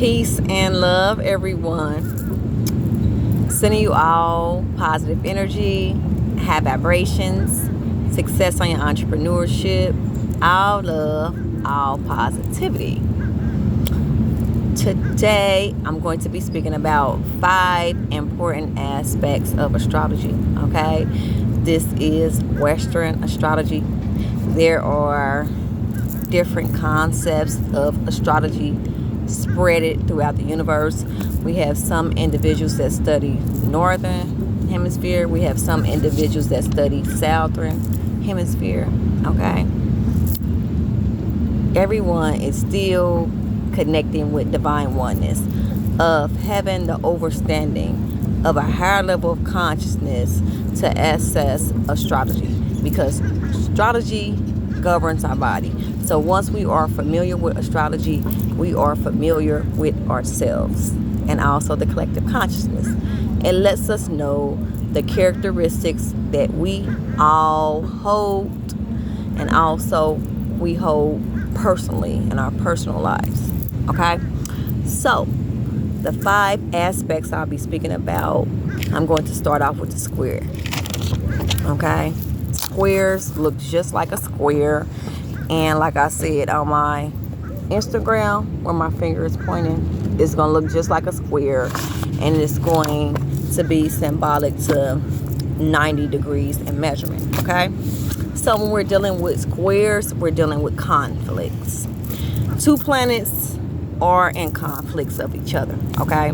Peace and love, everyone. Sending you all positive energy, high vibrations, success on your entrepreneurship, all love, all positivity. Today, I'm going to be speaking about 5 important aspects of astrology, okay? This is Western astrology. There are different concepts of astrology spread it throughout the universe. We have some individuals that study northern hemisphere. We have some individuals that study southern hemisphere. Okay, everyone is still connecting with divine oneness, of having the understanding of a higher level of consciousness to access astrology, because astrology governs our body. So once we are familiar with astrology, we are familiar with ourselves and also the collective consciousness. It lets us know the characteristics that we all hold, and also we hold personally in our personal lives. Okay? So the 5 aspects I'll be speaking about, I'm going to start off with the square. Okay? Squares look just like a square. And like I said, on my Instagram, where my finger is pointing, it's going to look just like a square. And it's going to be symbolic to 90 degrees in measurement. Okay? So when we're dealing with squares, we're dealing with conflicts. 2 planets are in conflicts of each other. Okay?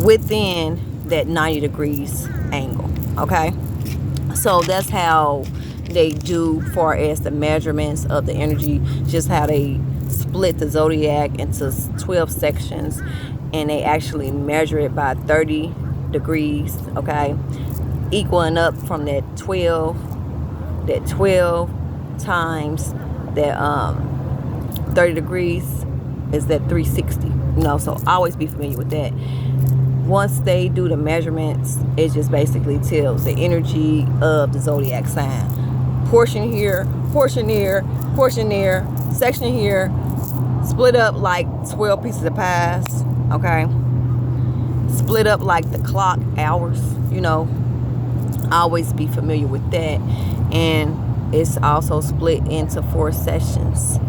Within that 90 degrees angle. Okay? So that's how they do far as the measurements of the energy, just how they split the zodiac into 12 sections, and they actually measure it by 30 degrees, okay, equaling up from that 12 times that 30 degrees is that 360, so always be familiar with that. Once they do the measurements, it just basically tells the energy of the zodiac sign. Portion here, portion there, portion there, section here, split up like 12 pieces of pies, okay? Split up like the clock hours, always be familiar with that. And it's also split into 4 sessions,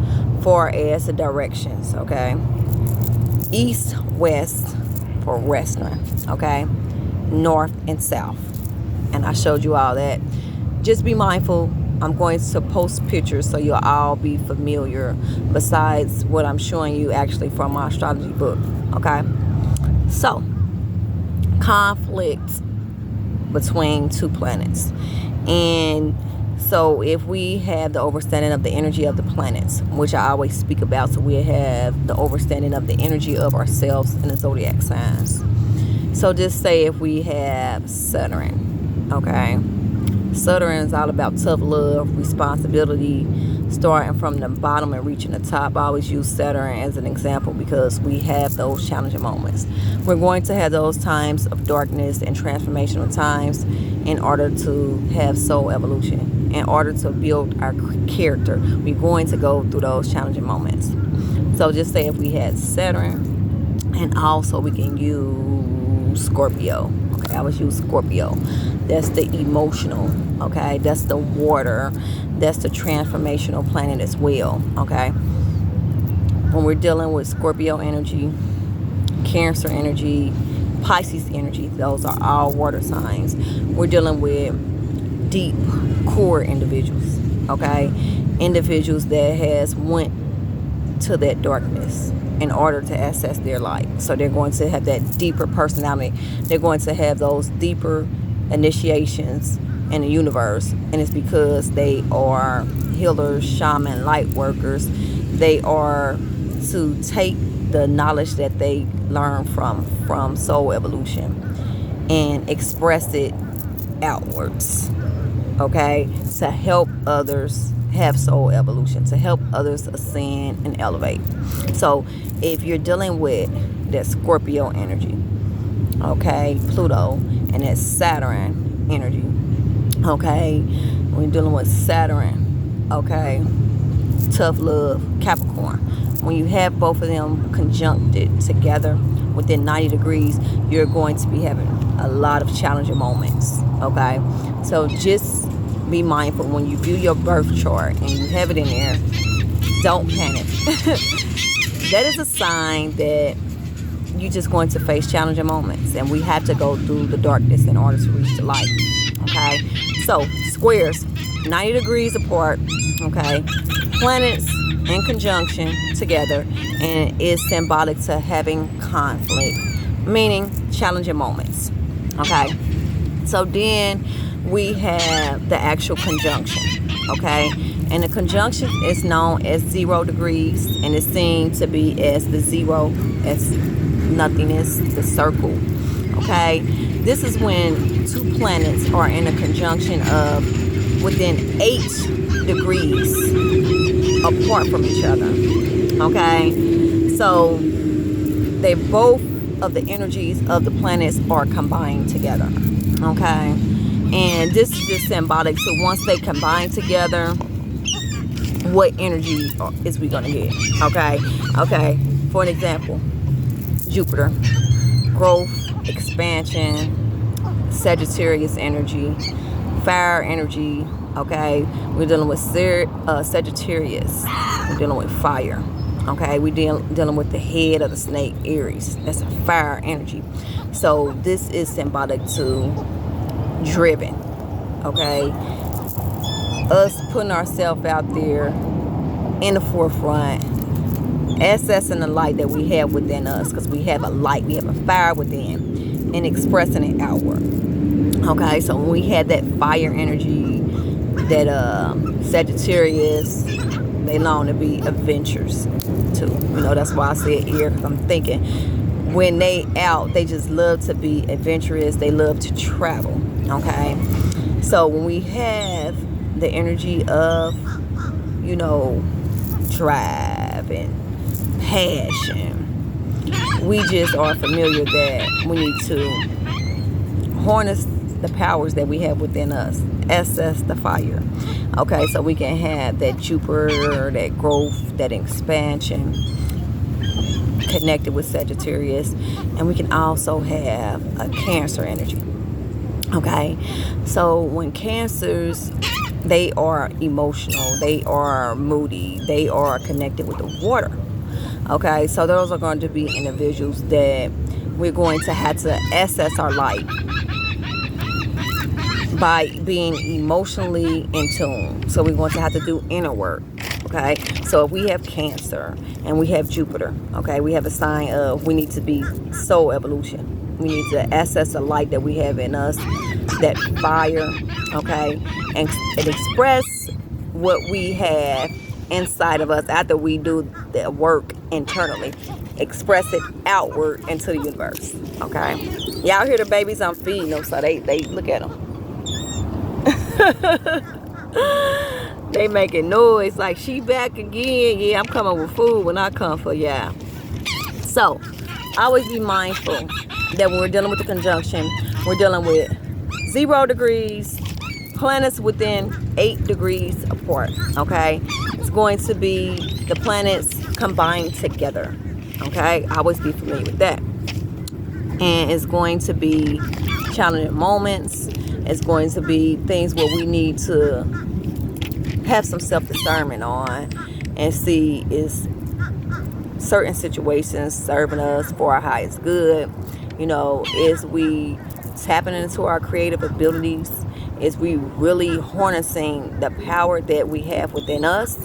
far as the directions, okay? East, west for western, okay? North and south. And I showed you all that. Just be mindful. I'm going to post pictures so you'll all be familiar, besides what I'm showing you actually from my astrology book. Okay? So, conflict between 2 planets. And so if we have the understanding of the energy of the planets, which I always speak about, so we have the understanding of the energy of ourselves and the zodiac signs. So just say if we have Saturn, okay? Saturn is all about tough love, responsibility, starting from the bottom and reaching the top. I always use Saturn as an example because we have those challenging moments. We're going to have those times of darkness and transformational times in order to have soul evolution, in order to build our character. We're going to go through those challenging moments. So just say if we had Saturn, and also we can use Scorpio. Okay, I always use Scorpio. That's the emotional, okay? That's the water. That's the transformational planet as well, okay? When we're dealing with Scorpio energy, Cancer energy, Pisces energy, those are all water signs. We're dealing with deep core individuals, okay? Individuals that has went to that darkness in order to access their light. So they're going to have that deeper personality. They're going to have those deeper initiations in the universe, and it's because they are healers, shaman, light workers. They are to take the knowledge that they learn from soul evolution and express it outwards, okay, to help others have soul evolution, to help others ascend and elevate. So if you're dealing with that Scorpio energy, okay, Pluto, and that Saturn energy, okay, when you're dealing with Saturn, okay, tough love, Capricorn, when you have both of them conjuncted together within 90 degrees, you're going to be having a lot of challenging moments. Okay, so just be mindful when you view your birth chart and you have it in there. Don't panic. That is a sign that you're just going to face challenging moments, and we have to go through the darkness in order to reach the light. Okay, so squares 90 degrees apart, okay, planets in conjunction together, and is symbolic to having conflict, meaning challenging moments. Okay, so then we have the actual conjunction. Okay, and the conjunction is known as 0 degrees, and it's seen to be as the zero, as nothingness, the circle. Okay, this is when two planets are in a conjunction of within 8 degrees apart from each other. Okay, so they both of the energies of the planets are combined together. Okay, and this is just symbolic. So once they combine together, what energy is we gonna get? Okay, for an example, Jupiter, growth, expansion, Sagittarius energy, fire energy. Okay, we're dealing with Sagittarius. We're dealing with fire. Okay, we're dealing with the head of the snake, Aries. That's a fire energy. So this is symbolic to driven. Okay, us putting ourselves out there in the forefront, accessing the light that we have within us, because we have a light, we have a fire within, and expressing it outward. Okay, so when we had that fire energy, that Sagittarius, they long to be adventures too. You know, that's why I said here, because I'm thinking when they out, they just love to be adventurous. They love to travel. Okay, so when we have the energy of, you know, drive and passion, we just are familiar that we need to harness the powers that we have within us, access the fire. Okay, so we can have that Jupiter, that growth, that expansion connected with Sagittarius, and we can also have a Cancer energy. Okay, so when Cancers, they are emotional, they are moody, they are connected with the water. Okay, so those are going to be individuals that we're going to have to access our light by being emotionally in tune. So we're going to have to do inner work. Okay, so if we have Cancer and we have Jupiter, okay, we have a sign of we need to be soul evolution. We need to access the light that we have in us, that fire, okay, and express what we have inside of us after we do the work internally. Express it outward into the universe. Okay, y'all hear the babies? I'm feeding them, so they look at them. They making noise like she back again. Yeah, I'm coming with food when I come for y'all. So always be mindful that when we're dealing with the conjunction, we're dealing with 0 degrees, planets within 8 degrees apart. Okay, it's going to be the planets combined together. Okay, always be familiar with that. And it's going to be challenging moments. It's going to be things where we need to have some self-discernment on and see is certain situations serving us for our highest good. You know, is we tapping into our creative abilities? Is we really harnessing the power that we have within us?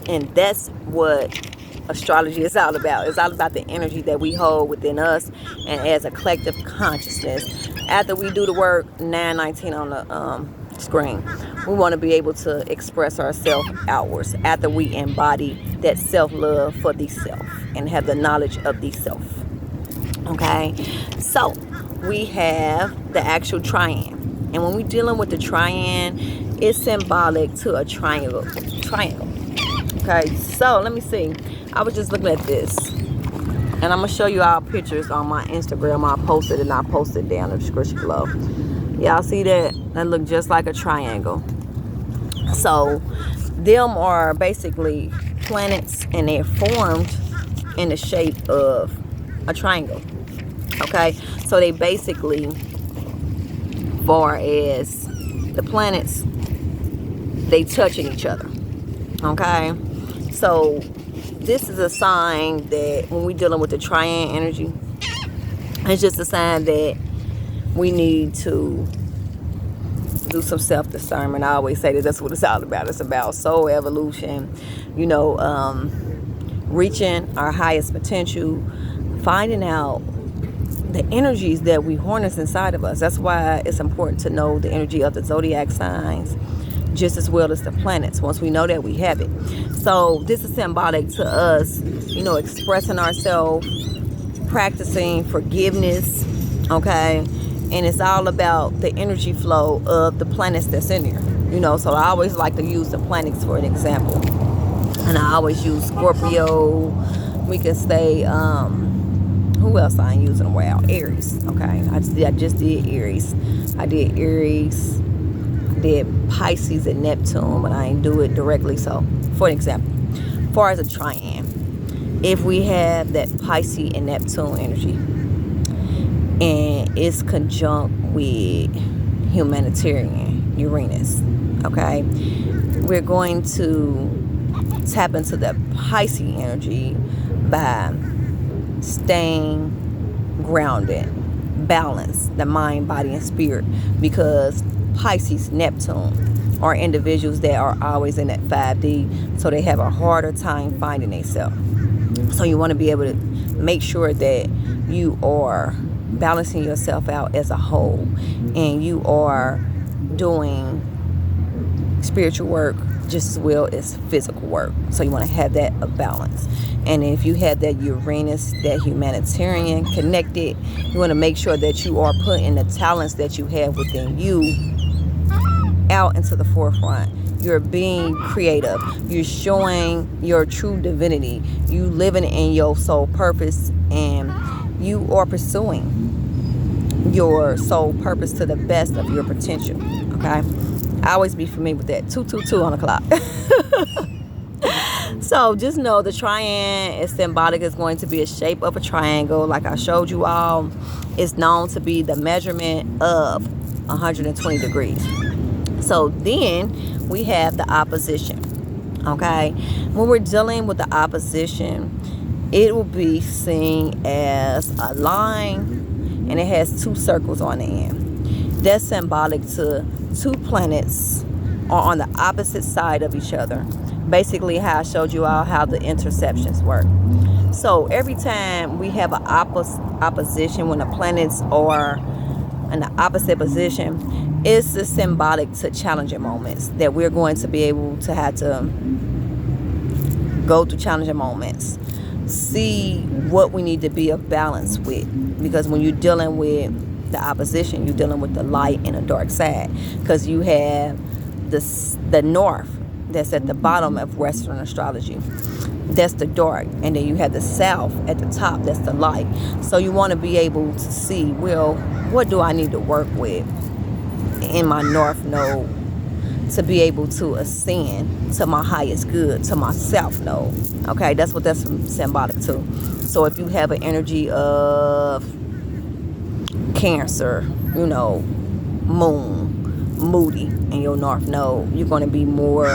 And that's what astrology is all about. It's all about the energy that we hold within us and as a collective consciousness. After we do the work, 919 on the screen, we want to be able to express ourselves outwards after we embody that self-love for the self and have the knowledge of the self. Okay, so we have the actual triad, and when we're dealing with the triad, it's symbolic to a triangle. Okay, so let me see. I was just looking at this, and I'm gonna show you all pictures on my Instagram. I posted down in the description below. Y'all see that? That look just like a triangle. So them are basically planets, and they're formed in the shape of a triangle. Okay, so they basically, far as the planets, they touching each other. Okay, so this is a sign that when we're dealing with the triad energy, it's just a sign that we need to do some self-discernment. I always say that that's what it's all about. It's about soul evolution, reaching our highest potential, finding out the energies that we harness inside of us. That's why it's important to know the energy of the zodiac signs just as well as the planets. Once we know that, we have it. So this is symbolic to us, expressing ourselves, practicing forgiveness, okay? And it's all about the energy flow of the planets that's in there. So I always like to use the planets for an example. And I always use Scorpio. We can say, who else I ain't using? Wow, Aries. Okay, I just did Aries. I did Aries. I did Pisces and Neptune, but I ain't do it directly. So, for an example, as far as a triad, if we have that Pisces and Neptune energy, and it's conjunct with humanitarian Uranus, okay, we're going to tap into the Pisces energy by staying grounded, balanced, the mind, body, and spirit, because Pisces, Neptune are individuals that are always in that 5D, so they have a harder time finding themselves. So you want to be able to make sure that you are balancing yourself out as a whole, and you are doing spiritual work just as well as physical work. So you want to have that a balance. And if you have that Uranus, that humanitarian connected, you want to make sure that you are putting the talents that you have within you out into the forefront. You're being creative. You're showing your true divinity. You living in your soul purpose, and you are pursuing your soul purpose to the best of your potential. Okay, I always be familiar with that 222 on the clock. So just know the triad is symbolic. It's going to be a shape of a triangle, like I showed you all. It's known to be the measurement of 120 degrees. So then we have the opposition. Okay, when we're dealing with the opposition, it will be seen as a line, and it has two circles on the end. That's symbolic to two planets are on the opposite side of each other. Basically, how I showed you all how the interceptions work. So every time we have an opposition, when the planets are in the opposite position, it's a symbolic to challenging moments that we're going to be able to have to go through challenging moments. See what we need to be of balance with, because when you're dealing with the opposition, you're dealing with the light and the dark side, because you have the north that's at the bottom of Western astrology. That's the dark, and then you have the south at the top. That's the light. So you want to be able to see, well, what do I need to work with in my north node to be able to ascend to my highest good, to my south node. Okay, that's what that's symbolic to. So if you have an energy of Cancer, moody in your north node, you're going to be more,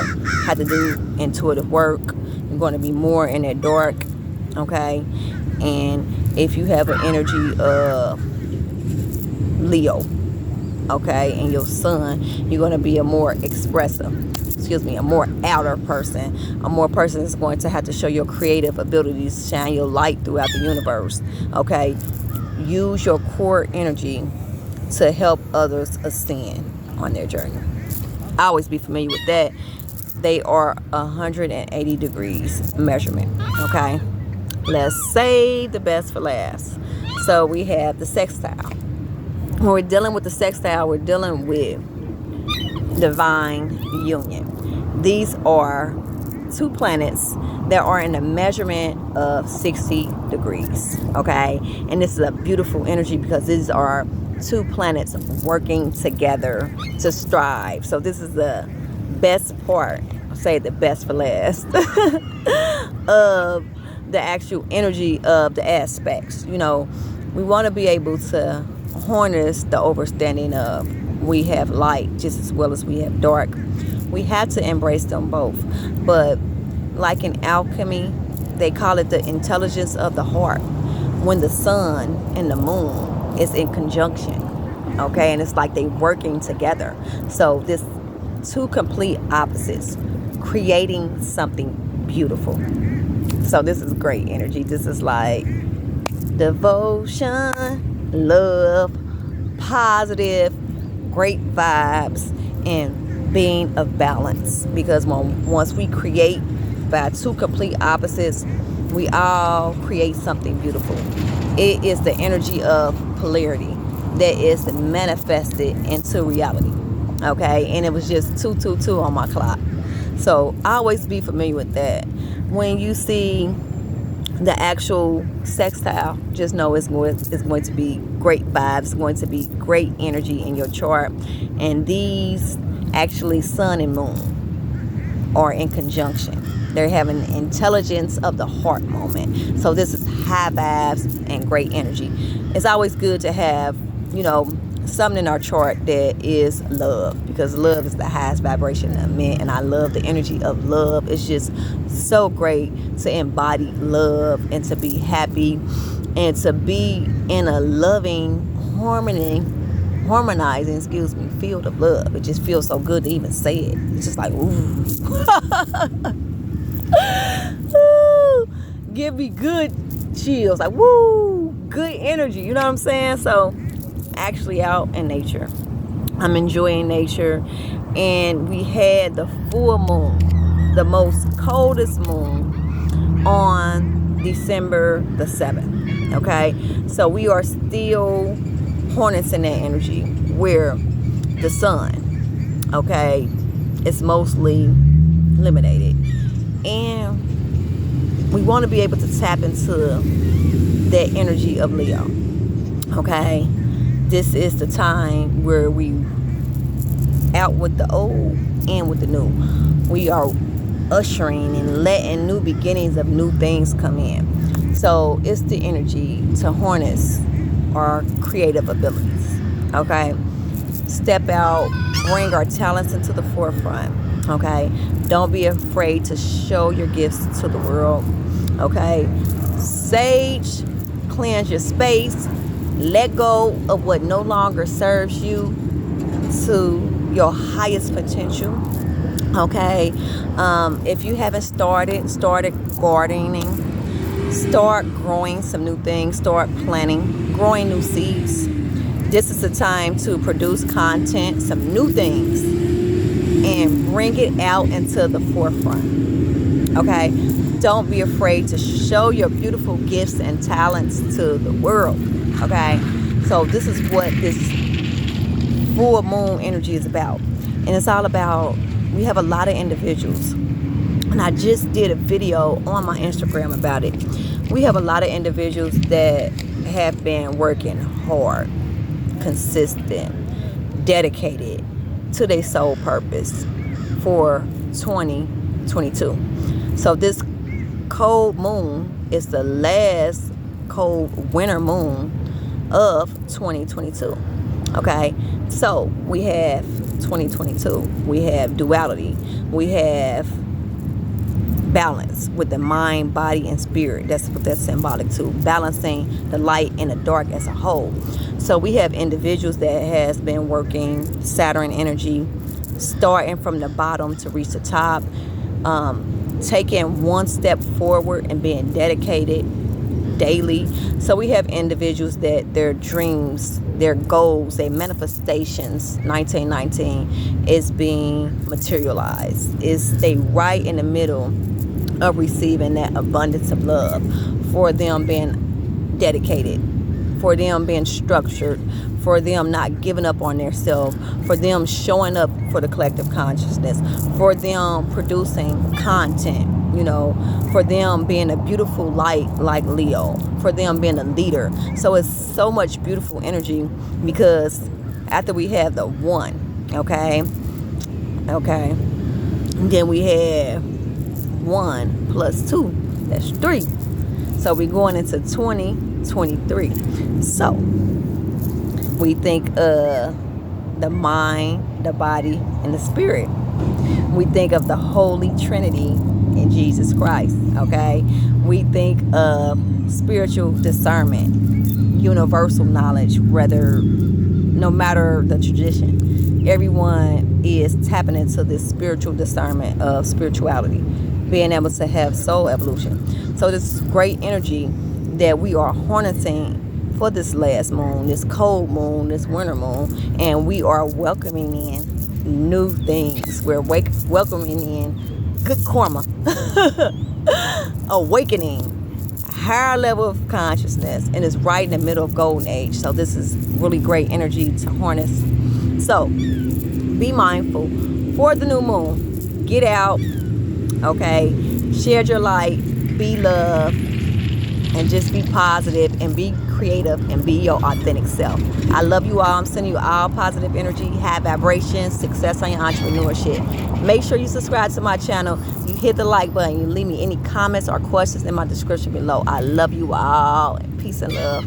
have to do intuitive work. You're going to be more in that dark. Okay, and if you have an energy of Leo, okay, and your sun, you're going to be a more expressive, a more outer person, a more person that's going to have to show your creative abilities, shine your light throughout the universe. Okay, use your core energy to help others ascend on their journey. I always be familiar with that. They are 180 degrees measurement. Okay, let's save the best for last. So we have the sextile. When we're dealing with the sextile, we're dealing with divine union. These are two planets that are in a measurement of 60 degrees. Okay, and this is a beautiful energy because these are two planets working together to strive. So this is the best part. say the best for last, of the actual energy of the aspects. We want to be able to harness the understanding of we have light just as well as we have dark. We have to embrace them both. But like in alchemy, they call it the intelligence of the heart. When the sun and the moon is in conjunction, okay, and it's like they working together. So this two complete opposites creating something beautiful. So this is great energy. This is like devotion, love, positive, great vibes, and being of balance. Because once we create by two complete opposites, we all create something beautiful. It is the energy of polarity that is manifested into reality. Okay, and it was just 222 on my clock. So always be familiar with that. When you see the actual sextile, just know it's going to be great vibes, it's going to be great energy in your chart. And these actually sun and moon are in conjunction. They're having an intelligence of the heart moment. So this is high vibes and great energy. It's always good to have, something in our chart that is love, because love is the highest vibration of men, and I love the energy of love. It's just so great to embody love and to be happy and to be in a loving, harmonizing, field of love. It just feels so good to even say it. It's just like, ooh. Ooh, give me good chills, like, woo, good energy, you know what I'm saying? So actually out in nature, I'm enjoying nature. And we had the full moon, the most coldest moon, on December the 7th. Okay, so we are still harnessing that energy where the sun, okay, is mostly eliminated. And we want to be able to tap into that energy of Leo. Okay, this is the time where we out with the old and with the new. We are ushering and letting new beginnings of new things come in. So it's the energy to harness our creative abilities. Okay, step out, bring our talents into the forefront. Okay, don't be afraid to show your gifts to the world. Okay, sage, cleanse your space, let go of what no longer serves you to your highest potential. Okay, if you haven't started gardening, start growing some new things, start planting, growing new seeds. This is the time to produce content, some new things, and bring it out into the forefront. Okay, don't be afraid to show your beautiful gifts and talents to the world. Okay, so this is what this full moon energy is about. And it's all about, we have a lot of individuals, and I just did a video on my Instagram about it. We have a lot of individuals that have been working hard, consistent, dedicated to their soul purpose for 2022. So this cold moon is the last cold winter moon of 2022. Okay, so we have 2022, we have duality, we have balance with the mind, body, and spirit. That's what that's symbolic to, balancing the light and the dark as a whole. So we have individuals that has been working Saturn energy, starting from the bottom to reach the top, taking one step forward and being dedicated daily. So we have individuals that their dreams, their goals, their manifestations, 1919, is being materialized. Is they right in the middle of receiving that abundance of love, for them being dedicated, for them being structured, for them not giving up on themselves, for them showing up for the collective consciousness, for them producing content, for them being a beautiful light like Leo, for them being a leader. So it's so much beautiful energy, because after we have the one, okay, Then we have 1 plus 2, that's 3. So we're going into 2023. So we think of the mind, the body, and the spirit. We think of the Holy Trinity in Jesus Christ, okay? We think of spiritual discernment, universal knowledge, no matter the tradition. Everyone is tapping into this spiritual discernment of spirituality, being able to have soul evolution. So this great energy that we are harnessing for this last moon, this cold moon, this winter moon, and we are welcoming in new things. We're welcoming in good karma, awakening, higher level of consciousness, and it's right in the middle of golden age. So this is really great energy to harness. So be mindful for the new moon. Get out, okay? Share your light, be love, and just be positive and be creative and be your authentic self. I love you all. I'm sending you all positive energy, high vibrations, success on your entrepreneurship. Make sure you subscribe to my channel. You hit the like button. You leave me any comments or questions in my description below. I love you all. Peace and love.